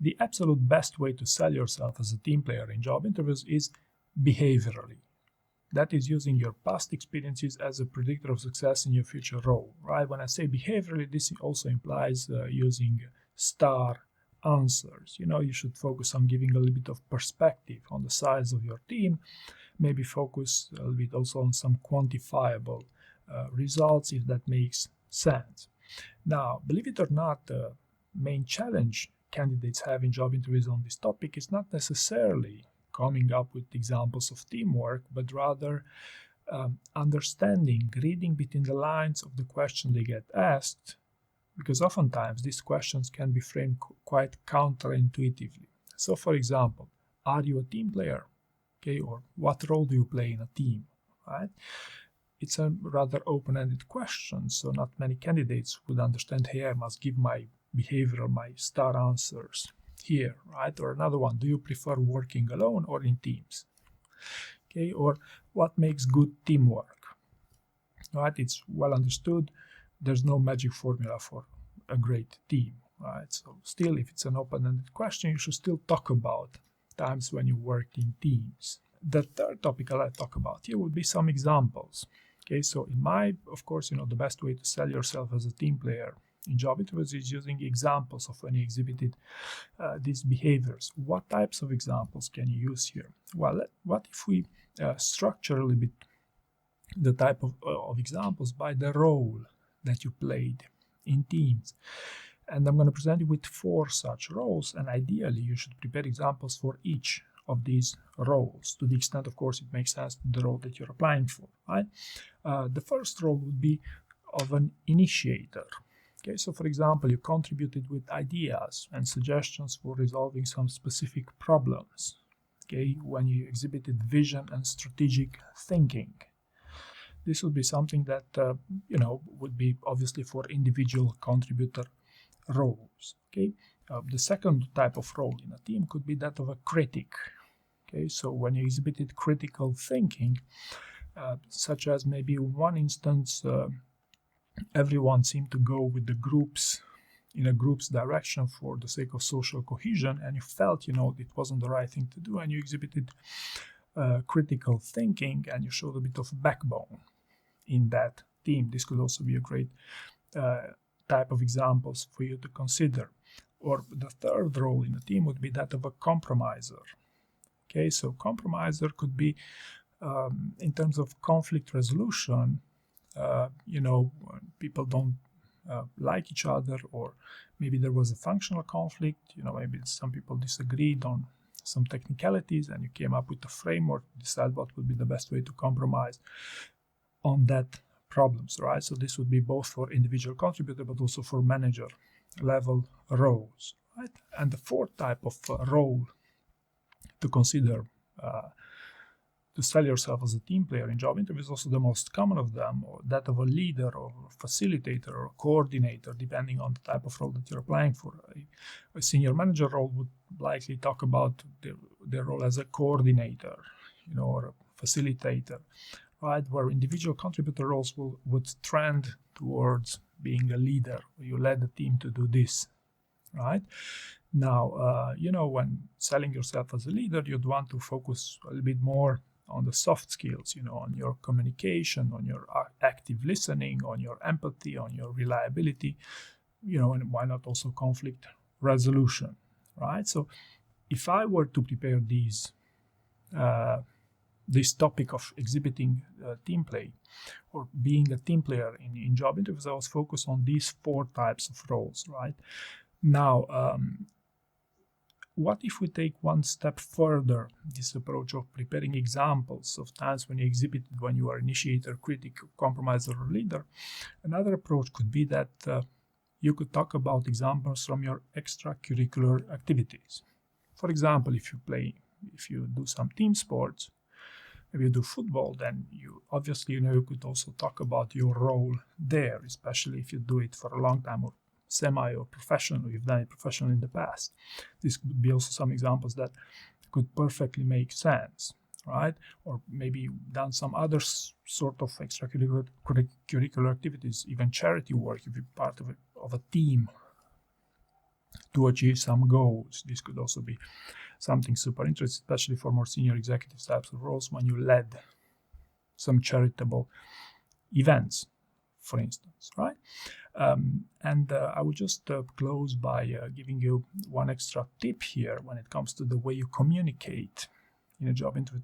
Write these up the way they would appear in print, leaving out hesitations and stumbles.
the absolute best way to sell yourself as a team player in job interviews is behaviorally. That is using your past experiences as a predictor of success in your future role, right? When I say behaviorally, this also implies using STAR answers. You should focus on giving a little bit of perspective on the size of your team, maybe focus a little bit also on some quantifiable results, if that makes sense. Now, believe it or not, the main challenge candidates have in job interviews on this topic is not necessarily coming up with examples of teamwork, but rather understanding, reading between the lines of the question they get asked, because oftentimes these questions can be framed quite counterintuitively. So, for example, are you a team player? Okay, or what role do you play in a team? Right? It's a rather open-ended question, so not many candidates would understand, hey, I must give my behavioral, my STAR answers here, right? Or another one, do you prefer working alone or in teams? Okay, or what makes good teamwork? Right? It's well understood. There's no magic formula for a great team, right? So still, if it's an open-ended question, you should still talk about times when you worked in teams. The third topic I'll talk about here would be some examples. Okay, so of course, the best way to sell yourself as a team player in job interviews is using examples of when you exhibited these behaviors. What types of examples can you use here? Well, what if we structure a little bit the type of examples by the role that you played in teams? And I'm going to present you with 4 such roles, and ideally you should prepare examples for each of these roles, to the extent, of course, it makes sense to the role that you're applying for, right? The first role would be of an initiator. Okay, so for example, you contributed with ideas and suggestions for resolving some specific problems. Okay, when you exhibited vision and strategic thinking. This would be something that, would be obviously for individual contributor roles. Okay, the second type of role in a team could be that of a critic. Okay, so when you exhibited critical thinking, such as maybe in one instance, everyone seemed to go with the group's direction for the sake of social cohesion, and you felt it wasn't the right thing to do, and you exhibited critical thinking, and you showed a bit of backbone in that team. This could also be a great type of examples for you to consider. Or the third role in a team would be that of a compromiser. Okay, so compromiser could be in terms of conflict resolution. People don't like each other, or maybe there was a functional conflict. Maybe some people disagreed on some technicalities, and you came up with a framework to decide what would be the best way to compromise on that problems, right? So this would be both for individual contributor, but also for manager level roles, right? And the fourth type of role to consider to sell yourself as a team player in job interviews is also the most common of them, or that of a leader or facilitator or coordinator, depending on the type of role that you're applying for. A senior manager role would likely talk about their role as a coordinator, or a facilitator, right? Where individual contributor roles would trend towards being a leader. You led the team to do this, right? Now, when selling yourself as a leader, you'd want to focus a little bit more on the soft skills, on your communication, on your active listening, on your empathy, on your reliability, and why not also conflict resolution, right? So if I were to prepare this topic of exhibiting team play or being a team player in job interviews, I was focused on these 4 types of roles, right? Now, what if we take one step further, this approach of preparing examples of times when you exhibited, when you are initiator, critic, compromiser, or leader? Another approach could be that you could talk about examples from your extracurricular activities. For example, if you do some team sports, if you do football, then you obviously, you could also talk about your role there, especially if you do it for a long time or semi or professional, you've done it professionally in the past. This could be also some examples that could perfectly make sense, right? Or maybe you've done some other sort of extracurricular activities, even charity work if you're part of a team, to achieve some goals. This could also be something super interesting, especially for more senior executive types of roles when you led some charitable events, for instance, right? I would just close by giving you one extra tip here when it comes to the way you communicate in a job interview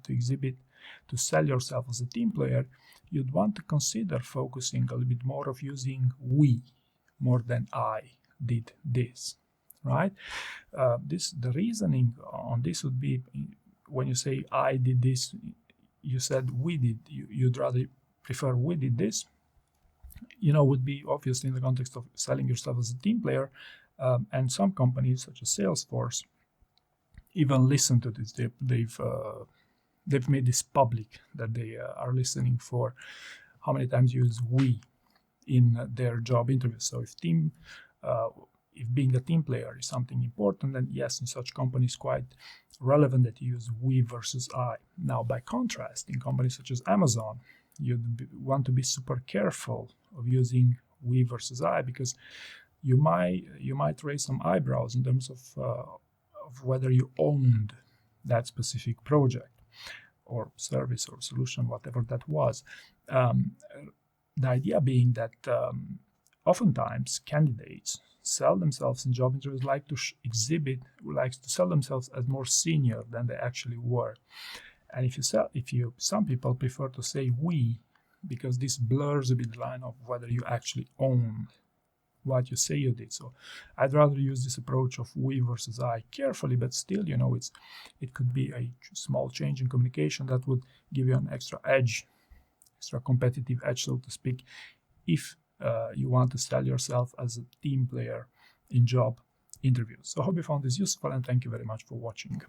to sell yourself as a team player. You'd want to consider focusing a little bit more of using we more than I did this, right? The reasoning on this would be when you say I did this, you said we did. You'd rather prefer we did this. Would be obviously in the context of selling yourself as a team player, and some companies such as Salesforce even listen to this. They've made this public that they are listening for how many times you use we in their job interviews. So if being a team player is something important, then yes, in such companies quite relevant that you use we versus I. Now, by contrast, in companies such as Amazon, you'd want to be super careful of using we versus I, because you might raise some eyebrows in terms of whether you owned that specific project or service or solution, whatever that was. The idea being that oftentimes candidates sell themselves in job interviews likes to sell themselves as more senior than they actually were. And some people prefer to say we, because this blurs a bit the line of whether you actually own what you say you did. So I'd rather use this approach of we versus I carefully, but still, it could be a small change in communication that would give you an extra competitive edge, so to speak, if you want to sell yourself as a team player in job interviews. So I hope you found this useful, and thank you very much for watching.